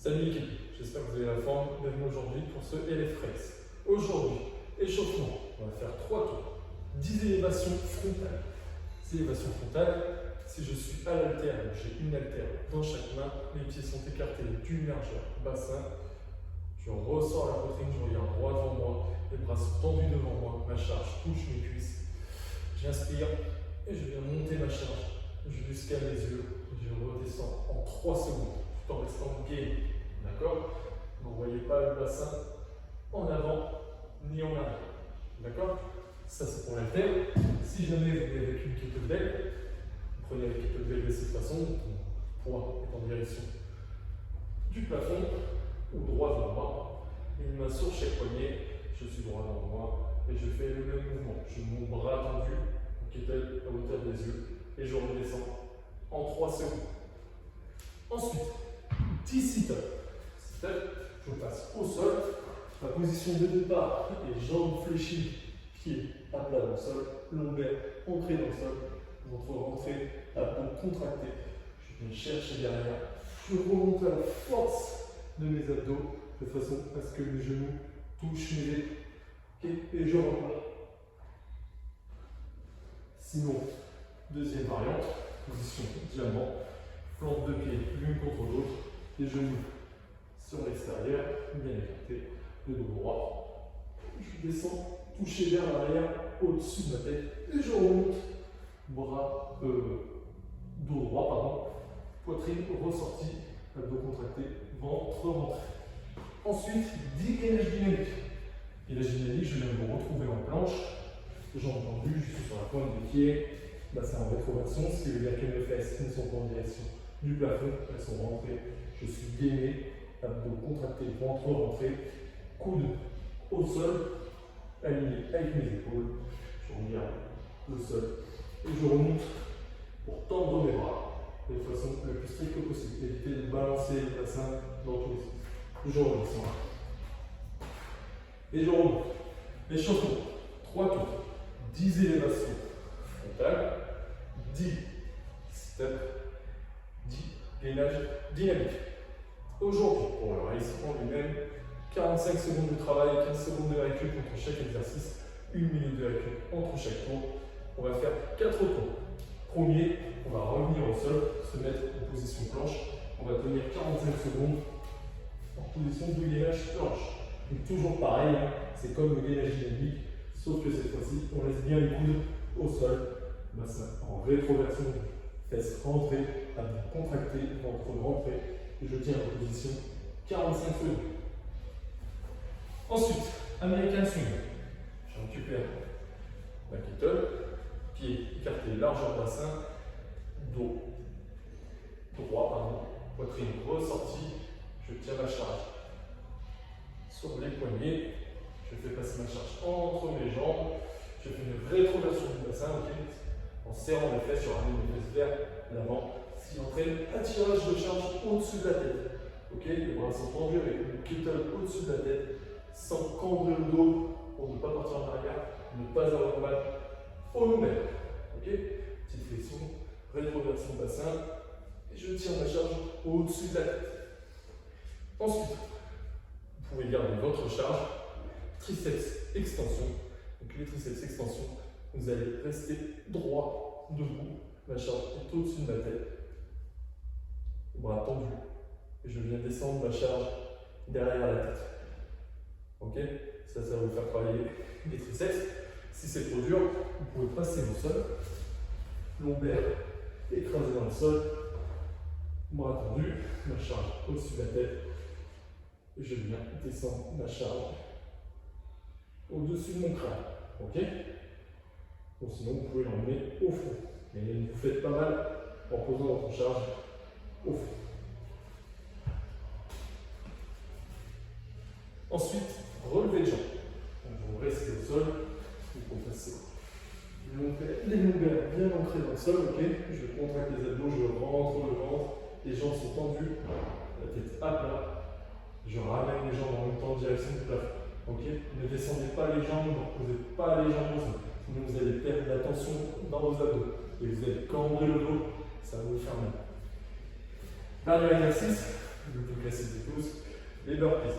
Salut l'équipe, j'espère que vous avez la forme. Bienvenue aujourd'hui pour ce LF Flex. Aujourd'hui, échauffement, on va faire 3 tours. 10 élévations frontales. Ces élévations frontales, si je suis à l'haltère, j'ai une haltère dans chaque main, mes pieds sont écartés d'une largeur bassin. Je ressors la poitrine, je regarde droit devant moi, les bras sont tendus devant moi, ma charge touche mes cuisses. J'inspire et je viens monter ma charge jusqu'à mes yeux. Je redescends en 3 secondes tout en restant gai. D'accord? Vous ne voyez pas le bassin en avant ni en arrière. D'accord? Ça c'est pour l'haltère. Si jamais vous venez avec une kettlebell, vous prenez la kettlebell de cette façon, ton poids est en direction du plafond ou droit devant moi. Une main sur chaque poignet, je suis droit devant moi et je fais le même mouvement. Je monte mon bras tendu, mon kettlebell à hauteur des yeux et je redescends en 3 secondes. Ensuite, 10 sit-ups. Je passe au sol. Ma position de départ est jambes fléchies, pieds à plat dans le sol, lombaire ancré dans le sol, ventre rentré, abdos contracté. Je viens chercher derrière. Je remonte à la force de mes abdos de façon à ce que mes genoux touchent mes épaules. Okay. Et je repars. Sinon, deuxième variante, position diamant, flanque de pied l'une contre l'autre, les genoux sur l'extérieur, bien écarté, le dos droit. Je descends, toucher vers l'arrière, au-dessus de ma tête, et je remonte, dos droit, pardon, poitrine ressortie, abdos contracté, ventre rentré. Ensuite, 10 gainages dynamiques. Gainage dynamique, je viens de me retrouver en planche, jambes tendues, je suis sur la pointe des pieds, bassin en rétroversion, ce qui veut dire que mes fesses ne sont pas en direction du plafond, elles sont rentrées, je suis gainé, abdos contractés, ventre rentré, coude au sol, aligné avec mes épaules, je regarde le sol et je remonte pour tendre mes bras de façon la plus stricte possible, éviter de balancer le bassin dans tous les sens. Je redescends et je remonte. Échauffement, 3 tours, 10 élévations frontales, 10 steps, 10 gainages dynamiques. Aujourd'hui, pour le race en lui-même, 45 secondes de travail et 15 secondes de récup entre chaque exercice, 1 minute de récup entre chaque tour. On va faire 4 tours. Premier, on va revenir au sol, se mettre en position planche. On va tenir 45 secondes en position de gainage planche. Donc toujours pareil, hein, c'est comme le gainage dynamique, sauf que cette fois-ci, on laisse bien les coudes au sol, bassin en rétroversion, fesses rentrées, abdos contractés, ventre rentré. Et je tiens en position 45 secondes. Ensuite, American Swing. Je récupère ma kettle, pied écarté, largeur bassin, dos droit, poitrine ressortie, je tiens ma charge sur les poignets, je fais passer ma charge entre mes jambes, je fais une rétroversion du bassin, en serrant les fesses, je ramène mes fesses vers l'avant. Ce qui entraîne un tirage de charge au-dessus de la tête. Okay, les bras sont tendus avec le kettle au-dessus de la tête, sans cambrer le dos pour ne pas partir en arrière, ne pas avoir mal au lombaire. Okay, petite flexion, rétroversion bassin, et je tire ma charge au-dessus de la tête. Ensuite, vous pouvez garder votre charge, triceps extension. Donc les triceps extension, vous allez rester droit, debout, ma charge est au-dessus de ma tête. Bras tendus, et je viens descendre ma charge derrière la tête. Ok? Ça va vous faire travailler les triceps. Si c'est trop dur, vous pouvez passer au sol, lombaire écrasé dans le sol, bras tendus, ma charge au-dessus de la tête, et je viens descendre ma charge au-dessus de mon crâne. Ok? Ou sinon, vous pouvez l'emmener au fond. Mais ne vous faites pas mal en posant votre charge au fond. Ensuite, relevez de jambes. Donc vous restez au sol, vous passez les lombaires bien ancrés dans le sol, ok? Je contracte les abdos, je rentre le ventre, les jambes sont tendues, la tête à plat. Je ramène les jambes en même temps en direction du plafond. Ok? Ne descendez pas les jambes, ne posez pas les jambes au sol. Sinon vous allez perdre la tension dans vos abdos et vous allez cambrer le dos, ça va vous faire mal. Dernier exercice, le plus classique de tous, les burpees.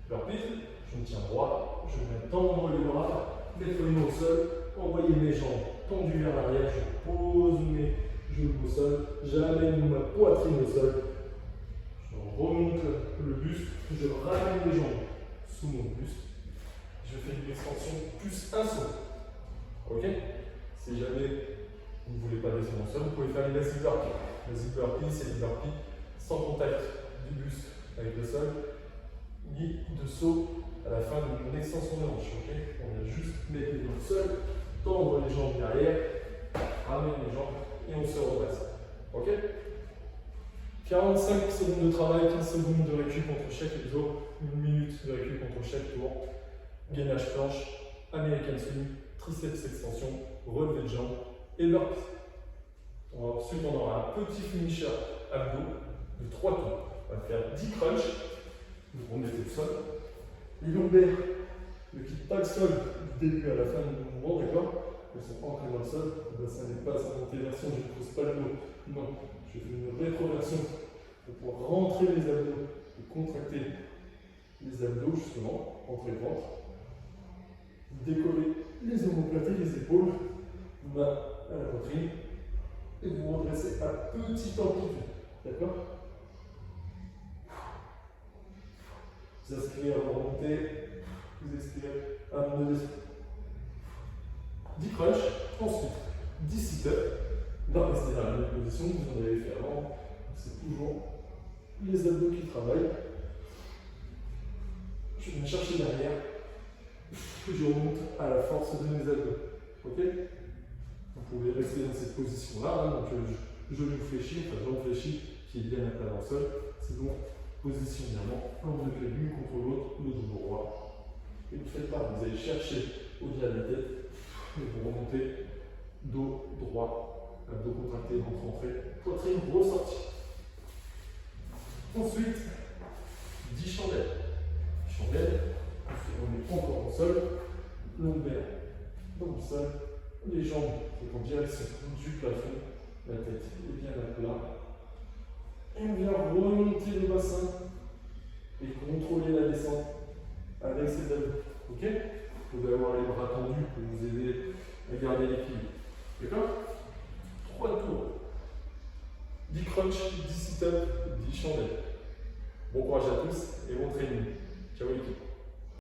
Burpees, je me tiens droit, je vais tendre les bras, mettre les mains au sol, envoyer mes jambes tendues vers l'arrière, je pose mes genoux au sol, j'amène ma poitrine au sol, je remonte le buste, je ramène les jambes sous mon buste, je fais une extension plus un saut. Ok? Si jamais vous ne voulez pas descendre au sol, vous pouvez faire une basic burpee. Basic burpee, c'est une burpee sans contact du buste avec le sol, ni de saut à la fin d'une extension de hanche. Okay, on a juste mettre les mains au sol, tendre les jambes derrière, ramener les jambes et on se redresse. Ok? 45 secondes de travail, 15 secondes de récup entre chaque exo, 1 minute de récup entre chaque tour. Gainage planche, American swing, triceps extension, relevé de jambes et burpees. Ensuite, on aura un petit finisher abdos de 3 tours. On va faire 10 crunchs. Vous remettez le sol. Les lombaires ne quittent pas le sol du début à la fin du mouvement, d'accord? Elles sont ancrées dans le sol. Le bassin n'est pas en antéversion, je ne pose pas le dos. Non, je fais une rétroversion pour pouvoir rentrer les abdos et contracter les abdos, justement, entre les ventres. Décollez les omoplates, les épaules, main à la poitrine. Et vous vous redressez à petite amplitude. D'accord? Vous inspirez à vous remonter, vous expirez à vous lever. 10 crunchs, ensuite 10 sit-ups. Là, restez dans la même position que vous en avez fait avant. C'est toujours les abdos qui travaillent. Je viens chercher derrière. Je remonte à la force de mes abdos. Ok? Vous pouvez rester dans cette position-là, hein, donc genou fléchi, enfin jambe fléchie, qui est bien à plat dans le sol. C'est donc positionnement, un de pied l'une contre l'autre, le dos droit. Et vous ne faites pas, vous allez chercher au-delà de la tête, et vous remontez, dos droit, abdos contractés, ventre rentré, poitrine ressortie. Ensuite, 10 chandelles. Chandelles, on se remet encore au sol, lombaire dans le sol. Les jambes sont en direction du plafond, la tête est bien à plat. Et on vient remonter le bassin et contrôler la descente avec ses abdos. Ok? Vous pouvez avoir les bras tendus pour vous aider à garder l'équilibre. D'accord? 3 tours. 10 crunchs, 10 sit-ups, 10 chandelles. Bon courage à tous et bon training. Ciao l'équipe.